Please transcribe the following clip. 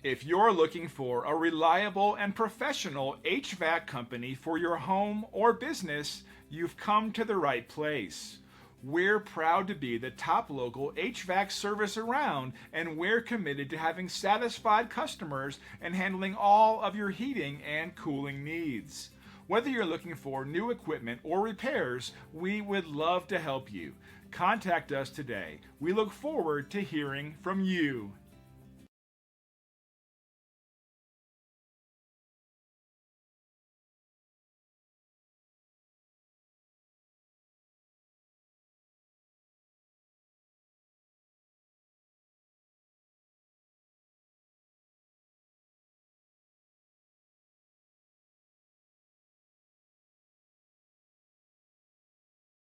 If you're looking for a reliable and professional HVAC company for your home or business, you've come to the right place. We're proud to be the top local HVAC service around, and we're committed to having satisfied customers and handling all of your heating and cooling needs. Whether you're looking for new equipment or repairs, we would love to help you. Contact us today. We look forward to hearing from you.